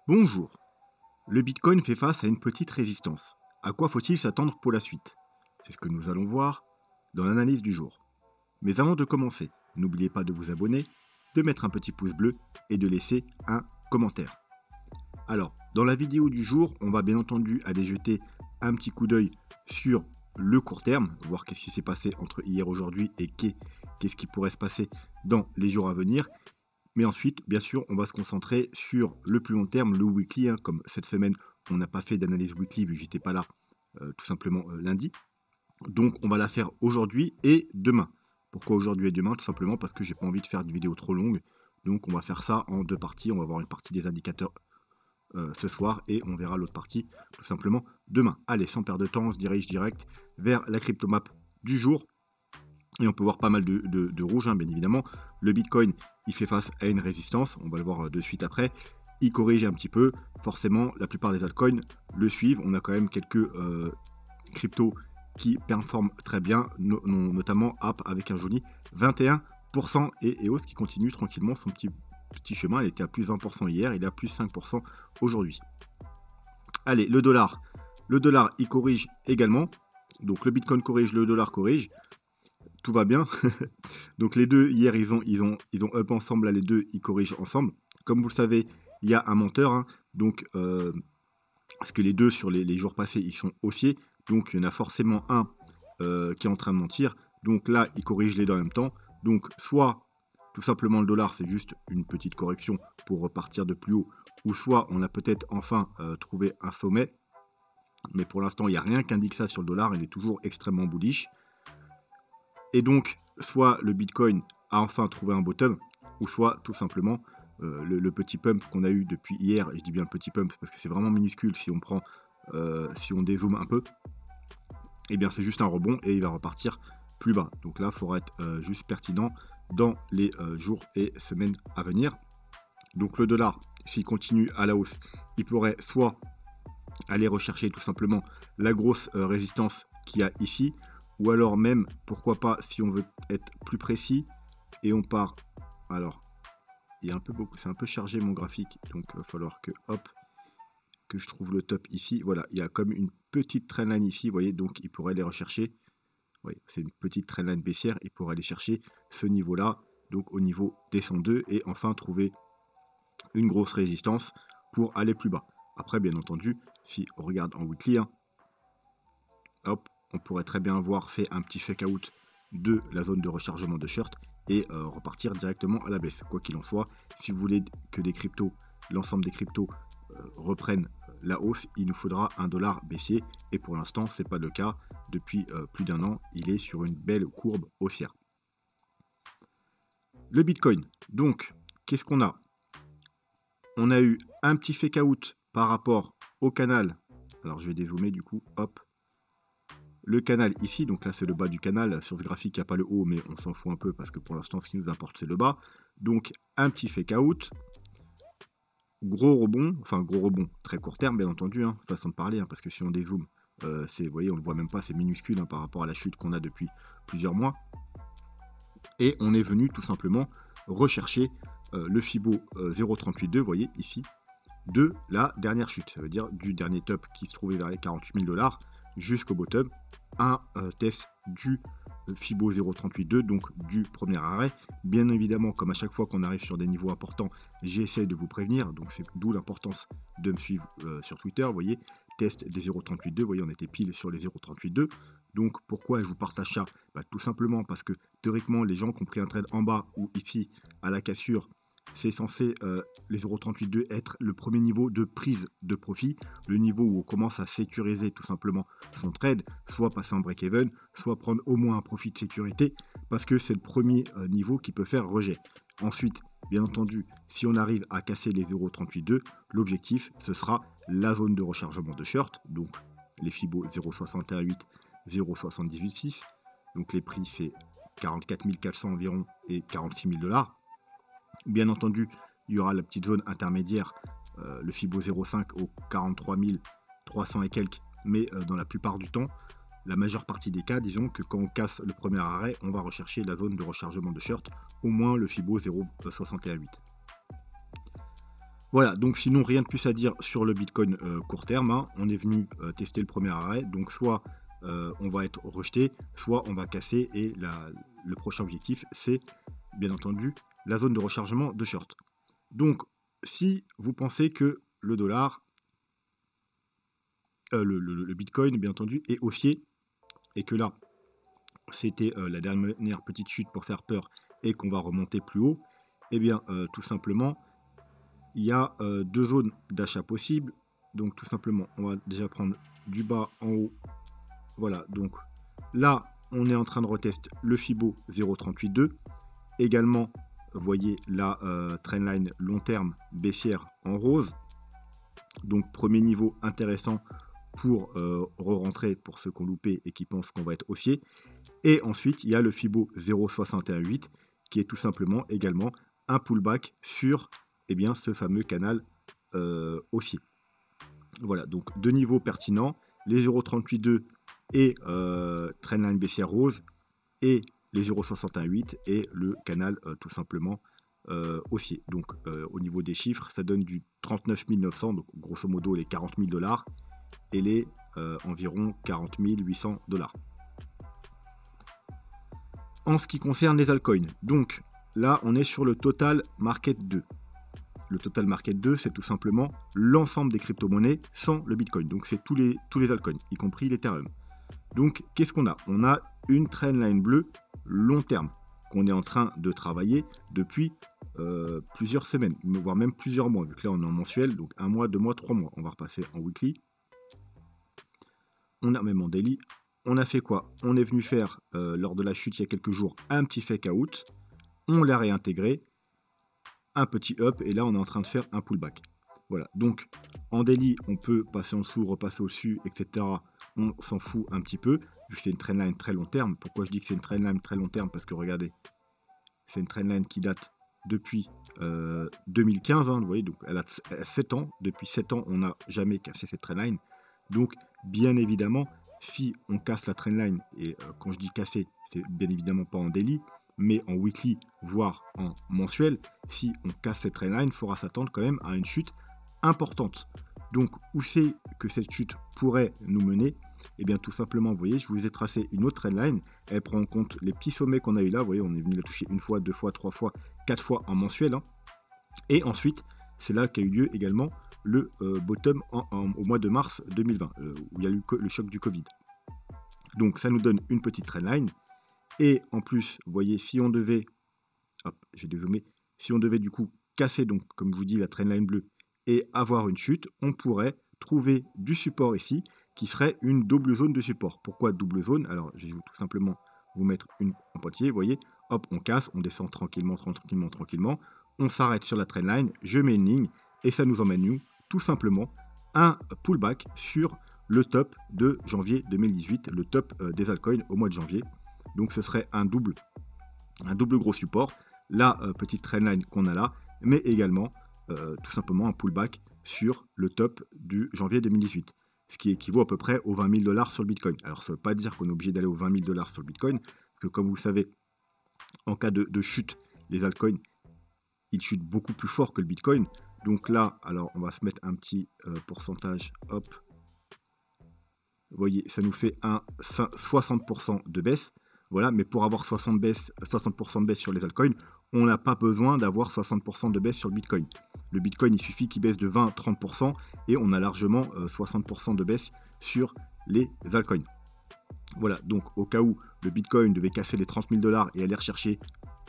Bonjour. Le Bitcoin fait face à une petite résistance. À quoi faut-il s'attendre pour la suite? C'est ce que nous allons voir dans l'analyse du jour. Mais avant de commencer, n'oubliez pas de vous abonner, de mettre un petit pouce bleu et de laisser un commentaire. Alors, dans la vidéo du jour, on va bien entendu aller jeter un petit coup d'œil sur le court terme, voir qu'est-ce qui s'est passé entre hier et aujourd'hui et qu'est-ce qui pourrait se passer dans les jours à venir. Mais ensuite, bien sûr, on va se concentrer sur le plus long terme, le weekly, hein, comme cette semaine, on n'a pas fait d'analyse weekly vu que j'étais pas là, tout simplement lundi. Donc, on va la faire aujourd'hui et demain. Pourquoi aujourd'hui et demain? Tout simplement parce que j'ai pas envie de faire de vidéo trop longue. Donc, on va faire ça en deux parties. On va voir une partie des indicateurs ce soir et on verra l'autre partie tout simplement demain. Allez, sans perdre de temps, on se dirige direct vers la cryptomap du jour. Et on peut voir pas mal de rouge, hein, bien évidemment. Le Bitcoin, il fait face à une résistance. On va le voir de suite après. Il corrige un petit peu. Forcément, la plupart des altcoins le suivent. On a quand même quelques cryptos qui performent très bien, notamment App avec un joli 21% et EOS qui continue tranquillement son petit chemin. Il était à plus 20% hier, il est à plus 5% aujourd'hui. Allez, le dollar. Le dollar, il corrige également. Donc le Bitcoin corrige, le dollar corrige. Tout va bien. Donc les deux, hier, ils ont up ensemble, là, les deux, ils corrigent ensemble. Comme vous le savez, il y a un monteur, hein, donc, parce que les deux, sur les jours passés, ils sont haussiers. Donc il y en a forcément un qui est en train de mentir. Donc là, il corrige les deux en même temps. Donc soit, tout simplement, le dollar, c'est juste une petite correction pour repartir de plus haut. Ou soit, on a peut-être enfin trouvé un sommet. Mais pour l'instant, il n'y a rien qui indique ça sur le dollar. Il est toujours extrêmement bullish. Et donc, soit le Bitcoin a enfin trouvé un bottom, ou soit tout simplement le petit pump qu'on a eu depuis hier, et je dis bien le petit pump parce que c'est vraiment minuscule si on prend, si on dézoome un peu, et bien c'est juste un rebond et il va repartir plus bas. Donc là, il faudra être juste pertinent dans les jours et semaines à venir. Donc le dollar, s'il continue à la hausse, il pourrait soit aller rechercher tout simplement la grosse résistance qu'il y a ici, ou alors même, pourquoi pas, si on veut être plus précis, et on part, alors, il y a un peu beaucoup, c'est un peu chargé mon graphique, donc il va falloir que, hop, que je trouve le top ici, voilà, il y a comme une petite trendline ici, vous voyez, donc il pourrait aller rechercher, oui, c'est une petite trendline baissière, il pourrait aller chercher ce niveau-là, donc au niveau des 102, et enfin trouver une grosse résistance pour aller plus bas. Après, bien entendu, si on regarde en weekly, hein, hop, on pourrait très bien avoir fait un petit fake out de la zone de rechargement de short et repartir directement à la baisse. Quoi qu'il en soit, si vous voulez que les cryptos, l'ensemble des cryptos reprennent la hausse, il nous faudra un dollar baissier et pour l'instant, ce n'est pas le cas. Depuis plus d'un an, il est sur une belle courbe haussière. Le Bitcoin, donc, qu'est-ce qu'on a? On a eu un petit fake out par rapport au canal. Alors, je vais dézoomer du coup, hop. Le canal ici, donc là c'est le bas du canal, sur ce graphique il n'y a pas le haut mais on s'en fout un peu parce que pour l'instant ce qui nous importe c'est le bas. Donc un petit fake out, gros rebond, enfin gros rebond, très court terme bien entendu, hein, façon de parler, hein, parce que si on dézoome, vous voyez on ne le voit même pas, c'est minuscule hein, par rapport à la chute qu'on a depuis plusieurs mois. Et on est venu tout simplement rechercher le Fibo 0,382, vous voyez ici, de la dernière chute, ça veut dire du dernier top qui se trouvait vers les 48 000 $ jusqu'au bottom, un test du Fibo 0,382, donc du premier arrêt. Bien évidemment, comme à chaque fois qu'on arrive sur des niveaux importants, j'essaie de vous prévenir, donc c'est d'où l'importance de me suivre sur Twitter, vous voyez, test des 0,382, vous voyez, on était pile sur les 0,382. Donc pourquoi je vous partage ça? Tout simplement parce que théoriquement, les gens qui ont pris un trade en bas ou ici à la cassure, c'est censé, les 0,382 être le premier niveau de prise de profit, le niveau où on commence à sécuriser tout simplement son trade, soit passer en break-even, soit prendre au moins un profit de sécurité, parce que c'est le premier niveau qui peut faire rejet. Ensuite, bien entendu, si on arrive à casser les 0,382, l'objectif, ce sera la zone de rechargement de short, donc les Fibo 0,618, 0,786, donc les prix c'est 44 400 environ et 46 000 $. Bien entendu, il y aura la petite zone intermédiaire, le Fibo 0,5 au 43 300 et quelques, mais dans la plupart du temps, la majeure partie des cas, disons que quand on casse le premier arrêt, on va rechercher la zone de rechargement de short, au moins le Fibo 0,618. Voilà, donc sinon rien de plus à dire sur le Bitcoin court terme, hein. On est venu tester le premier arrêt, donc soit on va être rejeté, soit on va casser et le prochain objectif c'est bien entendu la zone de rechargement de short. Donc si vous pensez que le dollar, le Bitcoin bien entendu est haussier et que là c'était la dernière petite chute pour faire peur et qu'on va remonter plus haut, eh bien tout simplement il y a deux zones d'achat possibles. Donc tout simplement, on va déjà prendre du bas en haut. Voilà, donc là, on est en train de retester le Fibo 0,382. Également, vous voyez la trendline long terme baissière en rose. Donc premier niveau intéressant pour re-rentrer pour ceux qui ont loupé et qui pensent qu'on va être haussier. Et ensuite, il y a le Fibo 0,618 qui est tout simplement également un pullback sur bien, ce fameux canal haussier. Voilà, donc deux niveaux pertinents, les 0,382 et trendline baissière rose, et les 0,618 et le canal tout simplement haussier. Donc au niveau des chiffres, ça donne du 39 900, donc grosso modo les 40 000 $, et les environ 40 800 $. En ce qui concerne les altcoins, donc là on est sur le Total Market 2. Le Total Market 2, c'est tout simplement l'ensemble des crypto-monnaies sans le Bitcoin. Donc c'est tous les altcoins, y compris l'Ethereum. Donc qu'est-ce qu'on a? On a une trendline bleue long terme qu'on est en train de travailler depuis plusieurs semaines, voire même plusieurs mois, vu que là on est en mensuel, donc 1 mois, 2 mois, 3 mois. On va repasser en weekly. On a même en daily. On a fait quoi? On est venu faire, lors de la chute il y a quelques jours, un petit fake out. On l'a réintégré. Un petit up, et là on est en train de faire un pullback. Voilà, donc en daily on peut passer en dessous, repasser au-dessus, etc. On s'en fout un petit peu, vu que c'est une trendline très long terme. Pourquoi je dis que c'est une trendline très long terme? Parce que regardez, c'est une trendline qui date depuis 2015, hein, vous voyez, donc elle a 7 ans. Depuis 7 ans, on n'a jamais cassé cette trendline. Donc bien évidemment, si on casse la trendline, et quand je dis casser, c'est bien évidemment pas en daily, mais en weekly, voire en mensuel, si on casse cette trendline, il faudra s'attendre quand même à une chute importante. Donc, où c'est que cette chute pourrait nous mener? Eh bien, tout simplement, vous voyez, je vous ai tracé une autre trendline. Elle prend en compte les petits sommets qu'on a eu là. Vous voyez, on est venu la toucher une fois, deux fois, trois fois, quatre fois en mensuel, hein. Et ensuite, c'est là qu'a eu lieu également le bottom au mois de mars 2020, où il y a eu le choc du Covid. Donc, ça nous donne une petite trendline. Et en plus, vous voyez, si on devait, hop, je vais dézoomer, si on devait du coup casser, donc comme je vous dis, la trendline bleue et avoir une chute, on pourrait trouver du support ici qui serait une double zone de support. Pourquoi double zone? Alors, je vais tout simplement vous mettre une en pointillé, vous voyez, hop, on casse, on descend tranquillement, tranquillement, tranquillement, on s'arrête sur la trendline, je mets une ligne et ça nous emmène nous, tout simplement, un pullback sur le top de janvier 2018, le top des altcoins au mois de janvier. Donc ce serait un double gros support, la petite trendline qu'on a là, mais également tout simplement un pullback sur le top du janvier 2018, ce qui équivaut à peu près aux 20 000 $ sur le Bitcoin. Alors ça ne veut pas dire qu'on est obligé d'aller aux 20 000 $ sur le Bitcoin, parce que comme vous savez, en cas de chute, les altcoins, ils chutent beaucoup plus fort que le Bitcoin. Donc là, alors on va se mettre un petit pourcentage, hop. Vous voyez, ça nous fait un 60% de baisse. Voilà, mais pour avoir 60% de baisse sur les altcoins, on n'a pas besoin d'avoir 60% de baisse sur le Bitcoin. Le Bitcoin, il suffit qu'il baisse de 20-30% et on a largement 60% de baisse sur les altcoins. Voilà, donc au cas où le Bitcoin devait casser les 30 000 $ et aller rechercher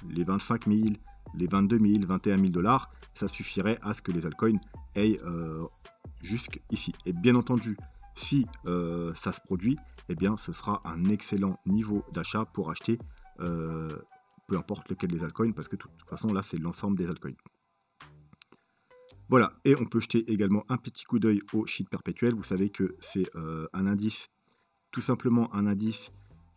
les 25 000, les 22 000, 21 000 $, ça suffirait à ce que les altcoins aillent jusqu'ici. Et bien entendu, si ça se produit, eh bien ce sera un excellent niveau d'achat pour acheter peu importe lequel des altcoins, parce que de toute façon là c'est l'ensemble des altcoins. Voilà, et on peut jeter également un petit coup d'œil au sheet perpétuel. Vous savez que c'est un indice, tout simplement un indice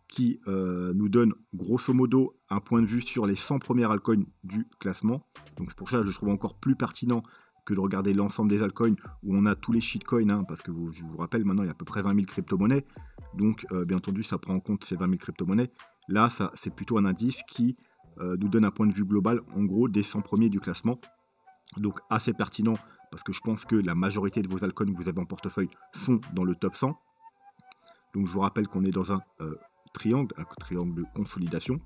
qui nous donne grosso modo un point de vue sur les 100 premières altcoins du classement. Donc c'est pour ça que je trouve encore plus pertinent que de regarder l'ensemble des altcoins où on a tous les shitcoins, hein, parce que je vous rappelle, maintenant il y a à peu près 20 000 crypto-monnaies. Donc bien entendu, ça prend en compte ces 20 000 crypto-monnaies. Là, c'est plutôt un indice qui nous donne un point de vue global, en gros, des 100 premiers du classement. Donc assez pertinent parce que je pense que la majorité de vos altcoins que vous avez en portefeuille sont dans le top 100. Donc je vous rappelle qu'on est dans un triangle de consolidation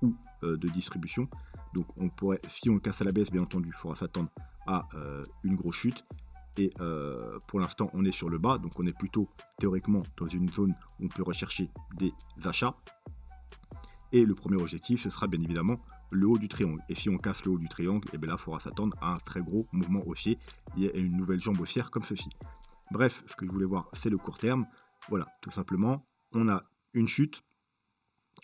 ou de distribution. Donc on pourrait, si on le casse à la baisse, bien entendu, il faudra s'attendre à une grosse chute. Et pour l'instant, on est sur le bas, donc on est plutôt théoriquement dans une zone où on peut rechercher des achats. Et le premier objectif, ce sera bien évidemment le haut du triangle. Et si on casse le haut du triangle, et bien là, il faudra s'attendre à un très gros mouvement haussier et une nouvelle jambe haussière comme ceci. Bref, ce que je voulais voir, c'est le court terme. Voilà, tout simplement, on a une chute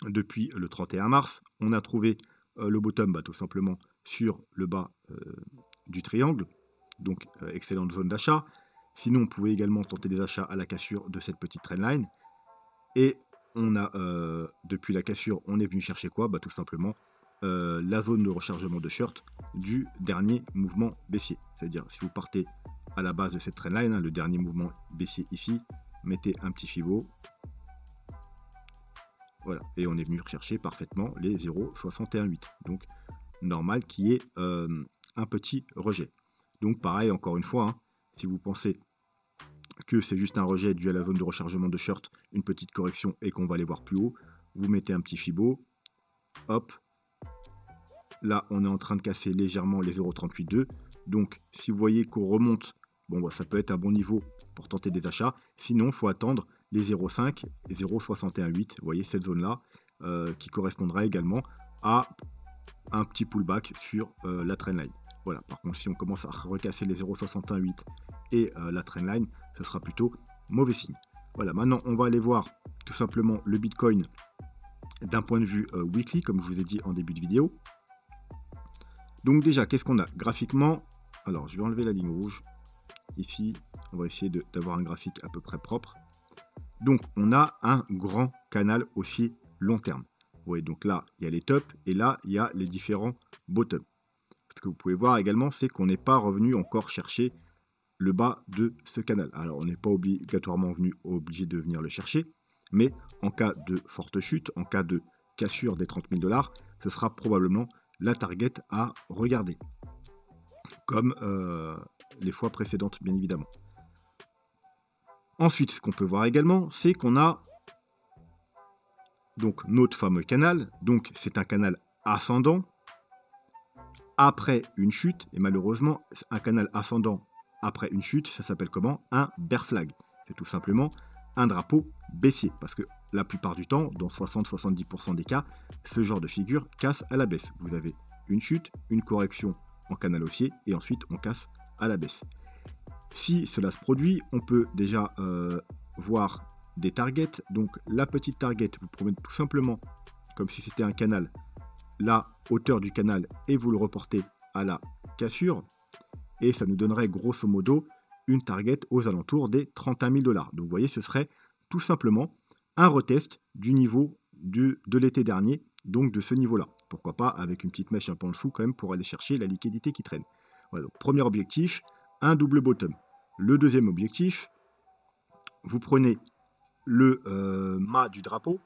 depuis le 31 mars. On a trouvé le bottom, tout simplement, sur le bas du triangle. Donc, excellente zone d'achat. Sinon, on pouvait également tenter des achats à la cassure de cette petite trendline. Et on a, depuis la cassure, on est venu chercher quoi? Tout simplement la zone de rechargement de short du dernier mouvement baissier. C'est-à-dire, si vous partez à la base de cette trendline, le dernier mouvement baissier ici, mettez un petit Fibo. Voilà, et on est venu rechercher parfaitement les 0,618. Donc, normal qu'il y ait un petit rejet. Donc, pareil, encore une fois, si vous pensez que c'est juste un rejet dû à la zone de rechargement de short, une petite correction et qu'on va aller voir plus haut, vous mettez un petit Fibo, hop, là on est en train de casser légèrement les 0,382, donc si vous voyez qu'on remonte, bon ça peut être un bon niveau pour tenter des achats, sinon il faut attendre les 0,5 et 0,618, vous voyez cette zone là, qui correspondra également à un petit pullback sur la trendline. Voilà, par contre si on commence à recasser les 0,618 et la trendline, ce sera plutôt mauvais signe. Voilà, maintenant on va aller voir tout simplement le Bitcoin d'un point de vue weekly, comme je vous ai dit en début de vidéo. Donc déjà, qu'est-ce qu'on a graphiquement? Alors, je vais enlever la ligne rouge. Ici, on va essayer d'avoir un graphique à peu près propre. Donc, on a un grand canal haussier long terme. Vous voyez, donc là, il y a les tops et là, il y a les différents bottoms. Ce que vous pouvez voir également, c'est qu'on n'est pas revenu encore chercher le bas de ce canal. Alors, on n'est pas obligatoirement obligé de venir le chercher, mais en cas de forte chute, en cas de cassure des 30 000 $, ce sera probablement la target à regarder, comme les fois précédentes, bien évidemment. Ensuite, ce qu'on peut voir également, c'est qu'on a donc notre fameux canal. Donc, c'est un canal ascendant après une chute, et malheureusement, un canal ascendant après une chute, ça s'appelle comment? Un bear flag. C'est tout simplement un drapeau baissier, parce que la plupart du temps, dans 60-70% des cas, ce genre de figure casse à la baisse. Vous avez une chute, une correction en canal haussier, et ensuite on casse à la baisse. Si cela se produit, on peut déjà voir des targets. Donc la petite target, vous prenez tout simplement, comme si c'était un canal, la hauteur du canal et vous le reportez à la cassure. Et ça nous donnerait grosso modo une target aux alentours des 31 000 $. Donc vous voyez, ce serait tout simplement un retest du niveau de l'été dernier, donc de ce niveau-là. Pourquoi pas avec une petite mèche un peu en dessous quand même pour aller chercher la liquidité qui traîne. Voilà, donc, premier objectif, un double bottom. Le deuxième objectif, vous prenez le mât du drapeau,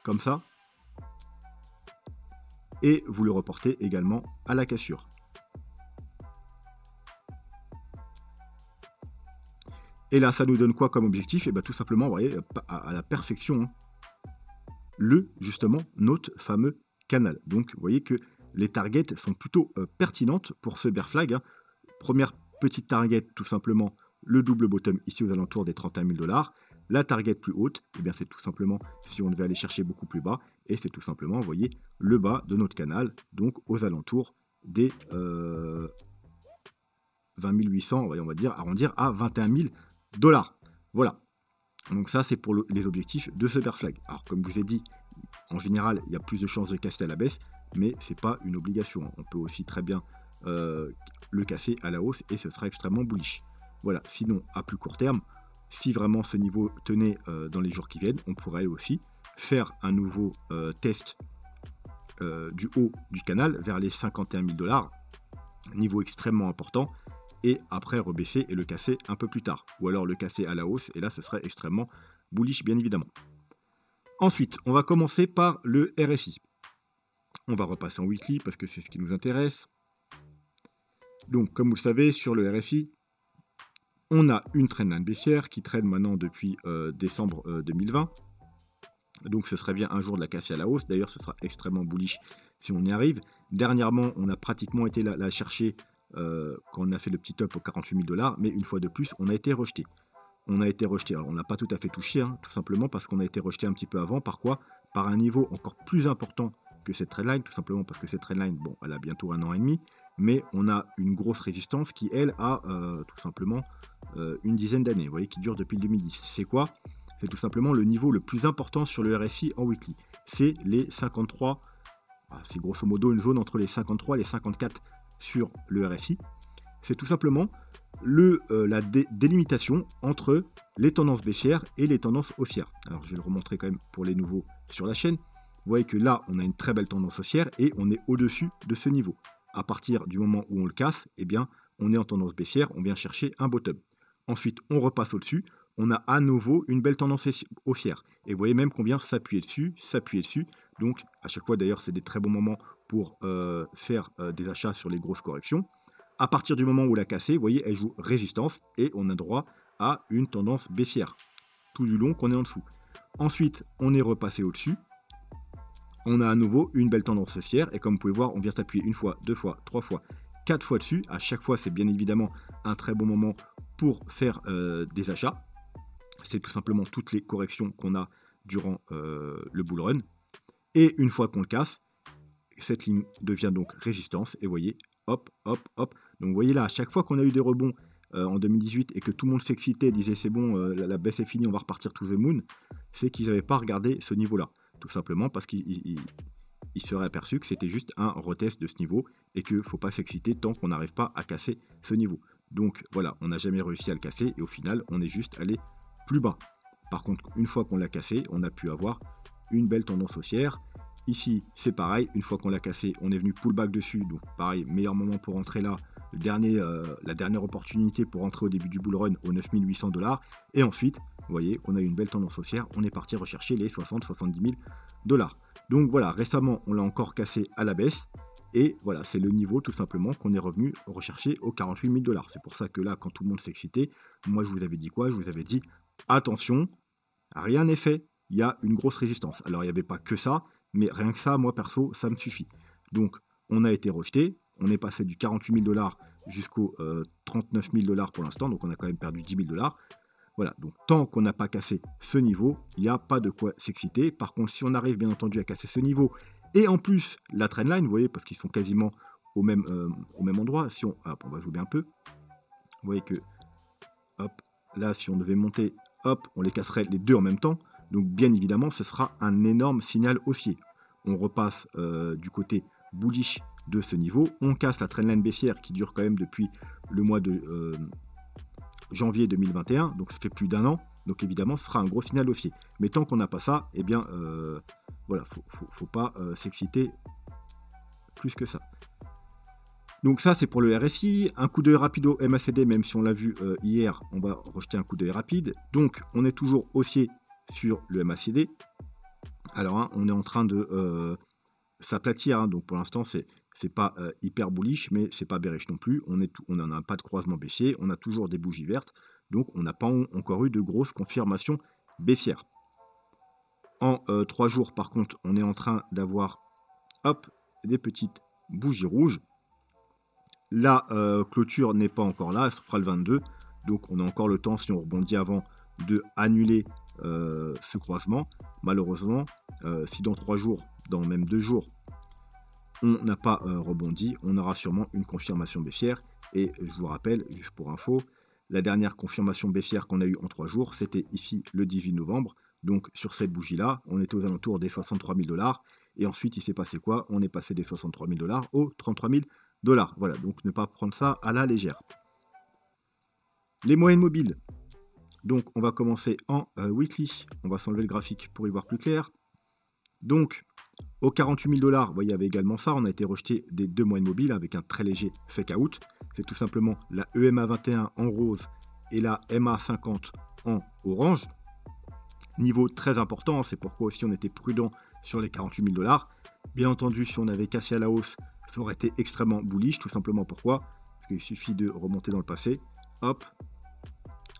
comme ça, et vous le reportez également à la cassure. Et là, ça nous donne quoi comme objectif? Et bien tout simplement, vous voyez, à la perfection, justement, notre fameux canal. Donc, vous voyez que les targets sont plutôt pertinentes pour ce bear flag. Première petite target, tout simplement, le double bottom ici aux alentours des 31 000 $. La target plus haute, eh bien c'est tout simplement si on devait aller chercher beaucoup plus bas, et c'est tout simplement, vous voyez, le bas de notre canal, donc aux alentours des 20 800, on va dire, arrondir à 21 000 $. Voilà. Donc ça, c'est pour les objectifs de ce bear flag. Alors, comme je vous ai dit, en général, il y a plus de chances de casser à la baisse, mais ce n'est pas une obligation. On peut aussi très bien le casser à la hausse et ce sera extrêmement bullish. Voilà. Sinon, à plus court terme, si vraiment ce niveau tenait dans les jours qui viennent, on pourrait aussi faire un nouveau test du haut du canal vers les 51 000 $, niveau extrêmement important, et après rebaisser et le casser un peu plus tard. Ou alors le casser à la hausse, et là ce serait extrêmement bullish bien évidemment. Ensuite, on va commencer par le RSI. On va repasser en weekly parce que c'est ce qui nous intéresse. Donc, comme vous le savez, sur le RSI, on a une trendline baissière qui traîne maintenant depuis décembre 2020. Donc ce serait bien un jour de la casser à la hausse. D'ailleurs, ce sera extrêmement bullish si on y arrive. Dernièrement, on a pratiquement été la chercher quand on a fait le petit top aux 48 000 $, mais une fois de plus, on a été rejeté. On a été rejeté. Alors, on n'a pas tout à fait touché, hein, tout simplement parce qu'on a été rejeté un petit peu avant. Par quoi? Par un niveau encore plus important que cette trendline, tout simplement parce que cette trendline, bon, elle a bientôt 1 an et demi, mais on a une grosse résistance qui, elle, a tout simplement une dizaine d'années, vous voyez, qui dure depuis le 2010. C'est quoi? C'est tout simplement le niveau le plus important sur le RSI en weekly. C'est les 53, c'est grosso modo une zone entre les 53 et les 54 sur le RSI. C'est tout simplement la délimitation entre les tendances baissières et les tendances haussières. Alors je vais le remontrer quand même pour les nouveaux sur la chaîne. Vous voyez que là, on a une très belle tendance haussière et on est au-dessus de ce niveau. À partir du moment où on le casse, eh bien, on est en tendance baissière, on vient chercher un bottom. Ensuite, on repasse au-dessus, on a à nouveau une belle tendance haussière. Et vous voyez même qu'on vient s'appuyer dessus, s'appuyer dessus. Donc, à chaque fois, d'ailleurs, c'est des très bons moments pour faire des achats sur les grosses corrections. À partir du moment où la cassée, vous voyez, elle joue résistance et on a droit à une tendance baissière tout du long qu'on est en dessous. Ensuite, on est repassé au-dessus. On a à nouveau une belle tendance haussière et comme vous pouvez voir, on vient s'appuyer une fois, deux fois, trois fois, quatre fois dessus. À chaque fois, c'est bien évidemment un très bon moment pour faire des achats. C'est tout simplement toutes les corrections qu'on a durant le bull run. Et une fois qu'on le casse, cette ligne devient donc résistance. Et vous voyez, hop, hop, hop. Donc vous voyez là, à chaque fois qu'on a eu des rebonds en 2018 et que tout le monde s'excitait, disait c'est bon, la baisse est finie, on va repartir to the moon, c'est qu'ils n'avaient pas regardé ce niveau-là. Tout simplement parce qu'ils seraient aperçus que c'était juste un retest de ce niveau et qu'il ne faut pas s'exciter tant qu'on n'arrive pas à casser ce niveau. Donc voilà, on n'a jamais réussi à le casser et au final, on est juste allé plus bas. Par contre, une fois qu'on l'a cassé, on a pu avoir une belle tendance haussière. Ici, c'est pareil, une fois qu'on l'a cassé, on est venu pullback dessus, donc pareil, meilleur moment pour entrer là, la dernière opportunité pour entrer au début du bull run aux 9800 $. Et ensuite, vous voyez qu'on a eu une belle tendance haussière, on est parti rechercher les 60-70 000 $. Donc voilà, récemment, on l'a encore cassé à la baisse. Et voilà, c'est le niveau tout simplement qu'on est revenu rechercher aux 48 000 $. C'est pour ça que là, quand tout le monde s'excitait, moi je vous avais dit quoi? Je vous avais dit, attention, rien n'est fait, il y a une grosse résistance. Alors il n'y avait pas que ça, mais rien que ça, moi perso, ça me suffit. Donc on a été rejeté, on est passé du 48 000 $ jusqu'aux 39 000 $ pour l'instant, donc on a quand même perdu 10 000 $. Voilà, donc tant qu'on n'a pas cassé ce niveau, il n'y a pas de quoi s'exciter. Par contre, si on arrive bien entendu à casser ce niveau, et en plus la trendline, vous voyez, parce qu'ils sont quasiment au même endroit, si on, hop, on va zoomer un peu, vous voyez que, hop, là, si on devait monter, hop, on les casserait les deux en même temps. Donc bien évidemment, ce sera un énorme signal haussier. On repasse du côté bullish de ce niveau. On casse la trendline baissière qui dure quand même depuis le mois de janvier 2021. Donc ça fait plus d'un an. Donc évidemment, ce sera un gros signal haussier. Mais tant qu'on n'a pas ça, eh bien, voilà, faut pas s'exciter plus que ça. Donc ça, c'est pour le RSI. Un coup d'œil rapide au MACD, même si on l'a vu hier, on va rejeter un coup d'œil rapide. Donc, on est toujours haussier sur le MACD. Alors, hein, on est en train de s'aplatir. Hein, donc, pour l'instant, c'est pas hyper bullish, mais c'est pas bearish non plus. On n'en a pas de croisement baissier. On a toujours des bougies vertes. Donc, on n'a pas encore eu de grosses confirmations baissières. En 3 jours, par contre, on est en train d'avoir, hop, des petites bougies rouges. La clôture n'est pas encore là, elle se fera le 22. Donc on a encore le temps, si on rebondit avant, de annuler ce croisement. Malheureusement, si dans 3 jours, dans même 2 jours, on n'a pas rebondi, on aura sûrement une confirmation baissière. Et je vous rappelle, juste pour info, la dernière confirmation baissière qu'on a eue en 3 jours, c'était ici le 18 novembre. Donc sur cette bougie-là, on était aux alentours des 63 000 $. Et ensuite, il s'est passé quoi? On est passé des 63 000 $ aux 33 000 $. Voilà, donc ne pas prendre ça à la légère. Les moyennes mobiles. Donc on va commencer en weekly. On va s'enlever le graphique pour y voir plus clair. Donc aux 48 000 $, vous voyez, il y avait également ça. On a été rejeté des deux moyennes mobiles avec un très léger fake out. C'est tout simplement la EMA 21 en rose et la MA 50 en orange. Niveau très important, c'est pourquoi aussi on était prudent sur les 48 000 $. Bien entendu, si on avait cassé à la hausse, ça aurait été extrêmement bullish, tout simplement pourquoi parce qu'il suffit de remonter dans le passé. Hop,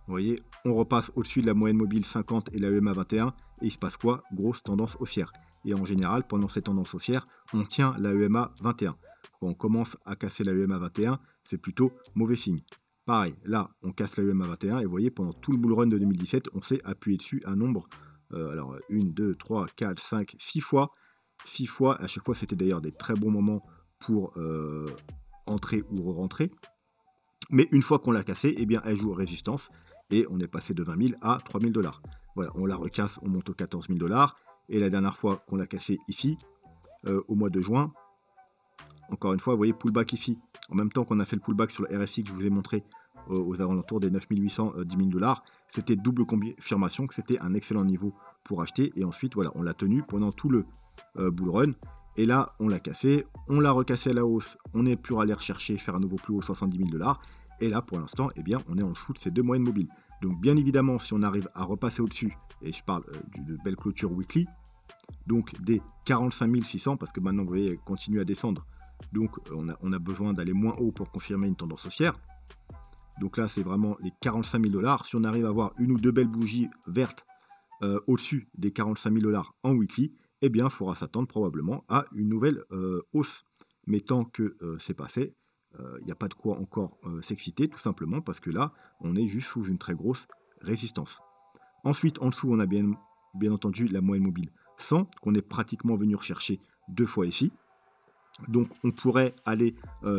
vous voyez, on repasse au-dessus de la moyenne mobile 50 et la EMA 21, et il se passe quoi? Grosse tendance haussière. Et en général, pendant cette tendance haussière, on tient la EMA 21. Quand on commence à casser la EMA 21, c'est plutôt mauvais signe. Pareil, là, on casse la EMA 21, et vous voyez, pendant tout le bull run de 2017, on s'est appuyé dessus un nombre, alors 1, 2, 3, 4, 5, 6 fois. 6 fois, à chaque fois, c'était d'ailleurs des très bons moments pour entrer ou re-rentrer. Mais une fois qu'on l'a cassée, eh bien, elle joue résistance. Et on est passé de 20 000 à 3 000 $. Voilà, on la recasse, on monte aux 14 000 $. Et la dernière fois qu'on l'a cassé ici, au mois de juin, encore une fois, vous voyez, pullback ici. En même temps qu'on a fait le pullback sur le RSI que je vous ai montré aux alentours des 9 800, 10 000 $, c'était double confirmation que c'était un excellent niveau pour acheter. Et ensuite, voilà, on l'a tenu pendant tout le bull run. Et là, on l'a cassé, on l'a recassé à la hausse, on n'est plus allé rechercher, faire un nouveau plus haut 70 000 $. Et là, pour l'instant, eh bien, on est en dessous de ces deux moyennes mobiles. Donc, bien évidemment, si on arrive à repasser au-dessus, et je parle de belle clôture weekly, donc des 45 600, parce que maintenant, vous voyez, elle continue à descendre. Donc, on a besoin d'aller moins haut pour confirmer une tendance haussière. Donc là, c'est vraiment les 45 000 $. Si on arrive à avoir une ou deux belles bougies vertes au-dessus des 45 000 $ en weekly, eh bien, il faudra s'attendre probablement à une nouvelle hausse. Mais tant que c'est pas fait, il n'y a pas de quoi encore s'exciter, tout simplement parce que là, on est juste sous une très grosse résistance. Ensuite, en dessous, on a bien entendu la moyenne mobile 100, qu'on est pratiquement venu rechercher deux fois ici. Donc, on pourrait aller,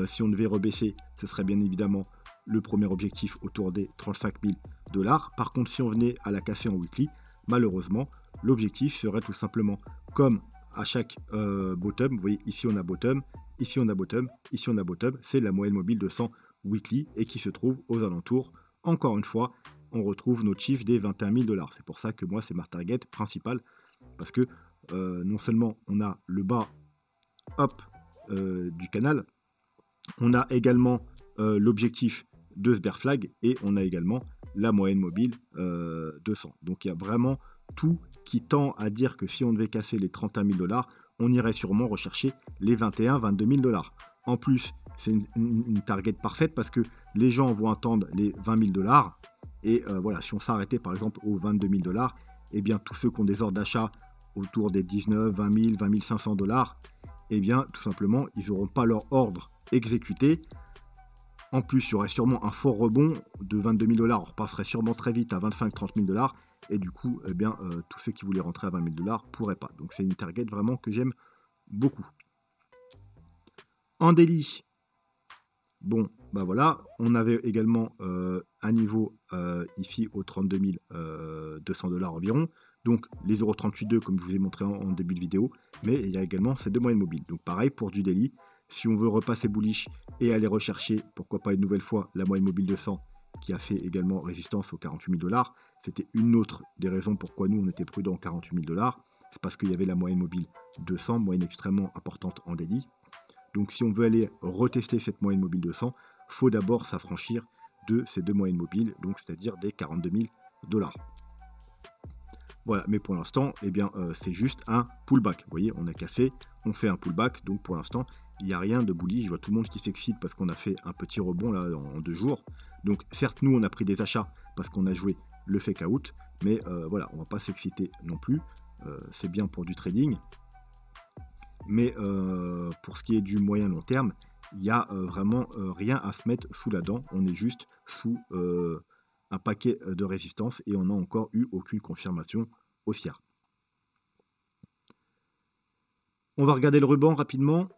si on devait rebaisser, ce serait bien évidemment le premier objectif autour des 35 000 $. Par contre, si on venait à la casser en weekly, malheureusement, l'objectif serait tout simplement, comme à chaque bottom, vous voyez, ici on a bottom, ici on a bottom, ici on a bottom, c'est la moyenne mobile de 100 weekly et qui se trouve aux alentours. Encore une fois, on retrouve notre chiffre des 21 000 $. C'est pour ça que moi, c'est ma target principale, parce que non seulement on a le bas hop, du canal, on a également l'objectif de ce bear flag et on a également la moyenne mobile 200. Donc il y a vraiment tout qui tend à dire que si on devait casser les 31 000 $, on irait sûrement rechercher les 21 22 000 $. En plus, c'est une target parfaite parce que les gens vont attendre les 20 000 $. Et voilà, si on s'arrêtait par exemple aux 22 000 $, eh bien tous ceux qui ont des ordres d'achat autour des 19, 20 000, 20 500 $, eh bien tout simplement, ils n'auront pas leur ordre exécuté. En plus, il y aurait sûrement un fort rebond de 22 000 $. On repasserait sûrement très vite à 25-30 000 $. Et du coup, eh bien, tous ceux qui voulaient rentrer à 20 000 $ pourraient pas. Donc c'est une target vraiment que j'aime beaucoup. En daily, bon, bah voilà, on avait également un niveau ici aux 32 200 $ environ. Donc les 0,38,2 comme je vous ai montré en début de vidéo. Mais il y a également ces deux moyennes mobiles. Donc pareil pour du daily. Si on veut repasser bullish et aller rechercher, pourquoi pas une nouvelle fois, la moyenne mobile 200 qui a fait également résistance aux 48 000 $. C'était une autre des raisons pourquoi nous on était prudents aux 48 000 $. C'est parce qu'il y avait la moyenne mobile 200, moyenne extrêmement importante en daily. Donc si on veut aller retester cette moyenne mobile 200, il faut d'abord s'affranchir de ces deux moyennes mobiles, donc c'est-à-dire des 42 000 $. Voilà, mais pour l'instant, eh bien, c'est juste un pullback. Vous voyez, on a cassé, on fait un pullback, donc pour l'instant, il n'y a rien de bullish. Je vois tout le monde qui s'excite parce qu'on a fait un petit rebond là en 2 jours. Donc certes, nous, on a pris des achats parce qu'on a joué le fake out, mais voilà, on ne va pas s'exciter non plus. C'est bien pour du trading. Mais pour ce qui est du moyen long terme, il n'y a vraiment rien à se mettre sous la dent. On est juste sous un paquet de résistance et on n'a encore eu aucune confirmation haussière. On va regarder le ruban rapidement.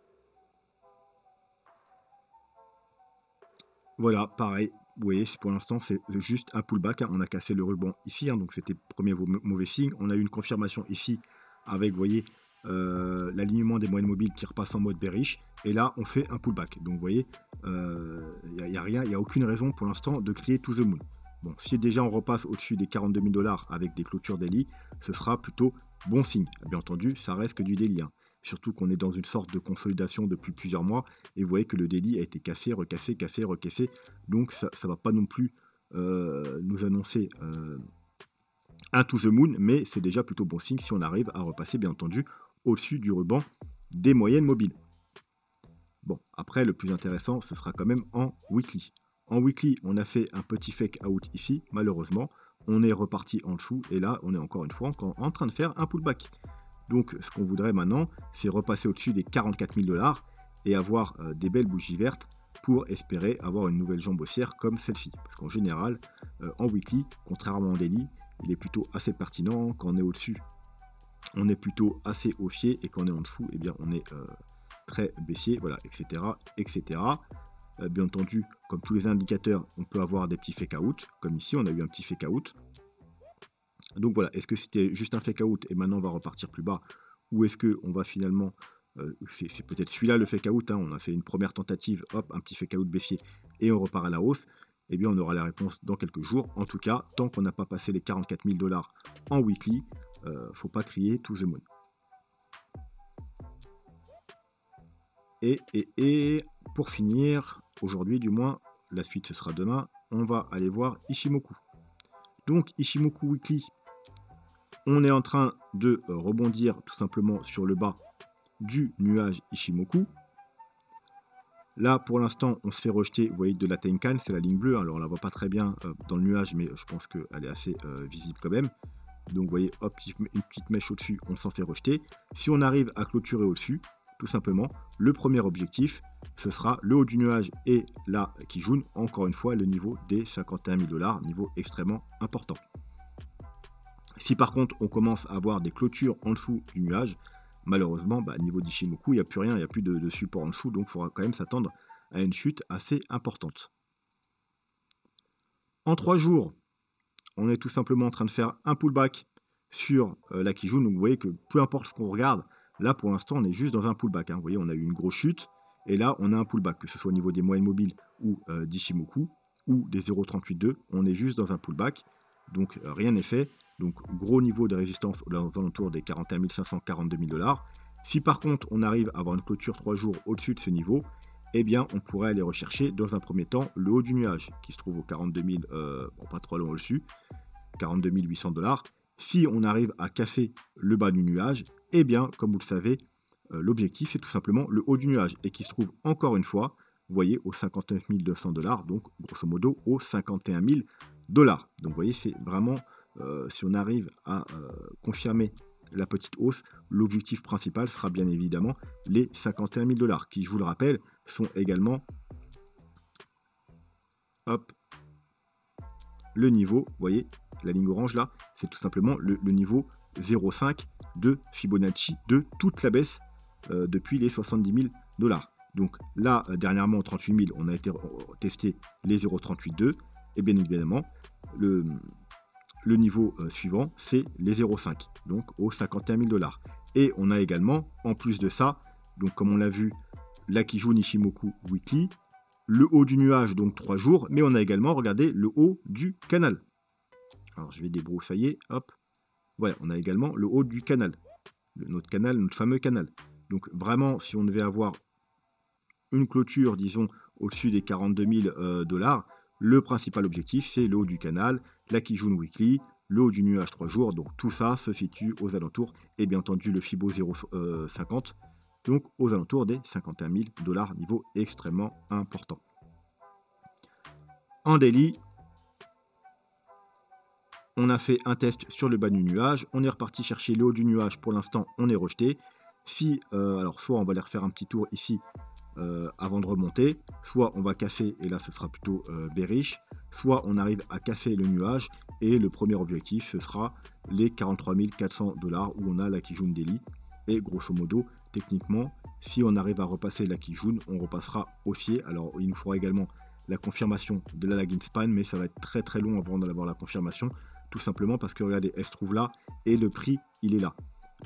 Voilà, pareil. Vous voyez, pour l'instant, c'est juste un pullback. On a cassé le ruban ici, donc c'était le premier mauvais signe. On a eu une confirmation ici avec, vous voyez, l'alignement des moyennes mobiles qui repasse en mode bearish. Et là, on fait un pullback. Donc, vous voyez, il n'y a rien, il n'y a aucune raison pour l'instant de crier to the moon. Bon, si déjà on repasse au-dessus des 42 000 $ avec des clôtures daily, ce sera plutôt bon signe. Bien entendu, ça reste que du daily. Surtout qu'on est dans une sorte de consolidation depuis plusieurs mois. Et vous voyez que le daily a été cassé, recassé, cassé, recassé. Donc ça ne va pas non plus nous annoncer un to the moon, mais c'est déjà plutôt bon signe si on arrive à repasser, bien entendu, au-dessus du ruban des moyennes mobiles. Bon, après, le plus intéressant, ce sera quand même en weekly. En weekly, on a fait un petit fake out ici, malheureusement. On est reparti en dessous, et là, on est encore une fois en train de faire un pullback. Donc, ce qu'on voudrait maintenant, c'est repasser au-dessus des 44 000 $ et avoir des belles bougies vertes pour espérer avoir une nouvelle jambe haussière comme celle-ci. Parce qu'en général, en weekly, contrairement en daily, il est plutôt assez pertinent. Quand on est au-dessus, on est plutôt assez haussier, et quand on est en dessous, eh bien, on est très baissier, voilà, etc., etc. Bien entendu, comme tous les indicateurs, on peut avoir des petits fake out, comme ici, on a eu un petit fake out. Donc voilà, est-ce que c'était juste un fake out et maintenant on va repartir plus bas, ou est-ce qu'on va finalement, c'est peut-être celui-là le fake out, hein, on a fait une première tentative, hop, un petit fake out baissier et on repart à la hausse. Eh bien, on aura la réponse dans quelques jours. En tout cas, tant qu'on n'a pas passé les 44 000 $ en weekly, faut pas crier to the moon. Et pour finir, aujourd'hui du moins, la suite ce sera demain, on va aller voir Ichimoku. Donc Ichimoku Weekly, on est en train de rebondir tout simplement sur le bas du nuage Ichimoku. Là, pour l'instant, on se fait rejeter, vous voyez, de la Tenkan, c'est la ligne bleue. Alors, on la voit pas très bien dans le nuage, mais je pense qu'elle est assez visible quand même. Donc, vous voyez, hop, une petite mèche au-dessus, on s'en fait rejeter. Si on arrive à clôturer au-dessus, tout simplement, le premier objectif, ce sera le haut du nuage et la Kijun, encore une fois, le niveau des 51 000 $, niveau extrêmement important. Si par contre, on commence à avoir des clôtures en dessous du nuage, malheureusement, niveau d'Ichimoku, il n'y a plus rien, il n'y a plus de support en dessous, donc il faudra quand même s'attendre à une chute assez importante. En 3 jours, on est tout simplement en train de faire un pullback sur la Kijun, donc vous voyez que peu importe ce qu'on regarde, là pour l'instant on est juste dans un pullback, hein. Vous voyez, on a eu une grosse chute, et là on a un pullback, que ce soit au niveau des moyennes mobiles ou d'Ichimoku, ou des 0,382, on est juste dans un pullback, donc rien n'est fait. Donc gros niveau de résistance aux alentours des 41 500, 42 000 $. Si par contre on arrive à avoir une clôture 3 jours au-dessus de ce niveau, eh bien on pourrait aller rechercher dans un premier temps le haut du nuage qui se trouve aux 42 000, bon, pas trop loin au-dessus, 42 800 $. Si on arrive à casser le bas du nuage, eh bien comme vous le savez, l'objectif c'est tout simplement le haut du nuage et qui se trouve encore une fois, vous voyez, aux 59 200 $, donc grosso modo aux 51 000 $. Donc vous voyez, c'est vraiment... si on arrive à confirmer la petite hausse, l'objectif principal sera bien évidemment les 51 000 $, qui, je vous le rappelle, sont également hop, le niveau, vous voyez, la ligne orange là, c'est tout simplement le niveau 0,5 de Fibonacci de toute la baisse depuis les 70 000 $. Donc là, dernièrement, 38 000, on a été testé les 0,382, et bien évidemment, le niveau suivant, c'est les 0,5, donc aux 51 000 $. Et on a également, en plus de ça, donc comme on l'a vu, la Kijun Ichimoku Weekly, le haut du nuage, donc 3 jours, mais on a également, regardez, le haut du canal. Alors je vais débroussailler, hop, voilà, on a également le haut du canal, notre canal, notre fameux canal. Donc vraiment, si on devait avoir une clôture, disons, au-dessus des 42 000 $, le principal objectif, c'est le haut du canal, la Kijun Weekly, le haut du nuage 3 jours. Donc tout ça se situe aux alentours, et bien entendu le Fibo 0,50, donc aux alentours des 51 000 $, niveau extrêmement important. En daily, on a fait un test sur le bas du nuage, on est reparti chercher le haut du nuage, pour l'instant on est rejeté. Si, alors soit on va aller refaire un petit tour ici, avant de remonter, soit on va casser et là ce sera plutôt bearish, soit on arrive à casser le nuage et le premier objectif ce sera les 43 400 $ où on a la Kijun Daily, et grosso modo techniquement si on arrive à repasser la Kijun, on repassera haussier. Alors il nous faudra également la confirmation de la lagging span, mais ça va être très très long avant d'avoir la confirmation, tout simplement parce que regardez, elle se trouve là et le prix il est là,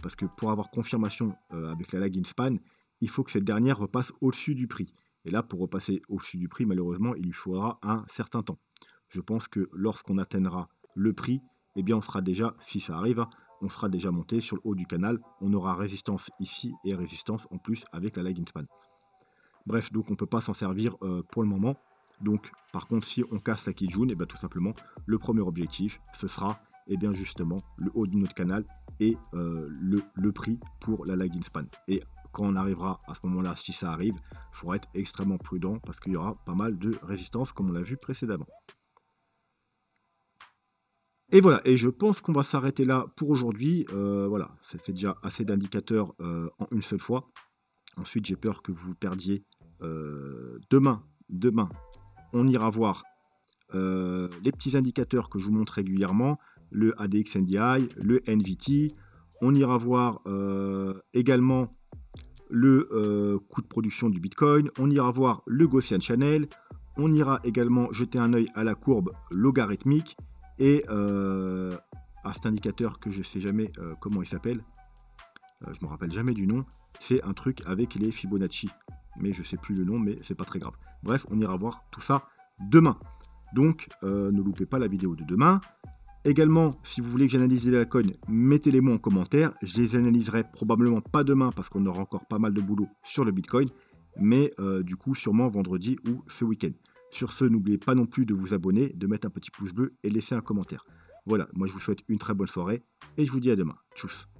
parce que pour avoir confirmation avec la lagging span, il faut que cette dernière repasse au-dessus du prix. Et là, pour repasser au-dessus du prix, malheureusement, il lui faudra un certain temps. Je pense que lorsqu'on atteindra le prix, eh bien, on sera déjà, si ça arrive, on sera déjà monté sur le haut du canal. On aura résistance ici et résistance en plus avec la lagging span. Bref, donc on ne peut pas s'en servir pour le moment. Donc, par contre, si on casse la Kijun, eh bien, tout simplement, le premier objectif, ce sera eh bien, justement le haut de notre canal et le prix pour la lagging span. Et quand on arrivera à ce moment-là, si ça arrive, il faudra être extrêmement prudent parce qu'il y aura pas mal de résistance comme on l'a vu précédemment. Et voilà, et je pense qu'on va s'arrêter là pour aujourd'hui. Voilà, ça fait déjà assez d'indicateurs en une seule fois. Ensuite, j'ai peur que vous perdiez. Demain, on ira voir les petits indicateurs que je vous montre régulièrement, le ADX NDI, le NVT. On ira voir également le coût de production du Bitcoin. On ira voir le Gaussian Channel. On ira également jeter un œil à la courbe logarithmique et à cet indicateur que je ne sais jamais comment il s'appelle. Je ne me rappelle jamais du nom. C'est un truc avec les Fibonacci. Mais je ne sais plus le nom, mais c'est pas très grave. Bref, on ira voir tout ça demain. Donc, ne loupez pas la vidéo de demain. Également, si vous voulez que j'analyse les altcoins, mettez-les moi en commentaire. Je les analyserai probablement pas demain parce qu'on aura encore pas mal de boulot sur le Bitcoin. Mais du coup, sûrement vendredi ou ce week-end. Sur ce, n'oubliez pas non plus de vous abonner, de mettre un petit pouce bleu et laisser un commentaire. Voilà, moi je vous souhaite une très bonne soirée et je vous dis à demain. Tchuss.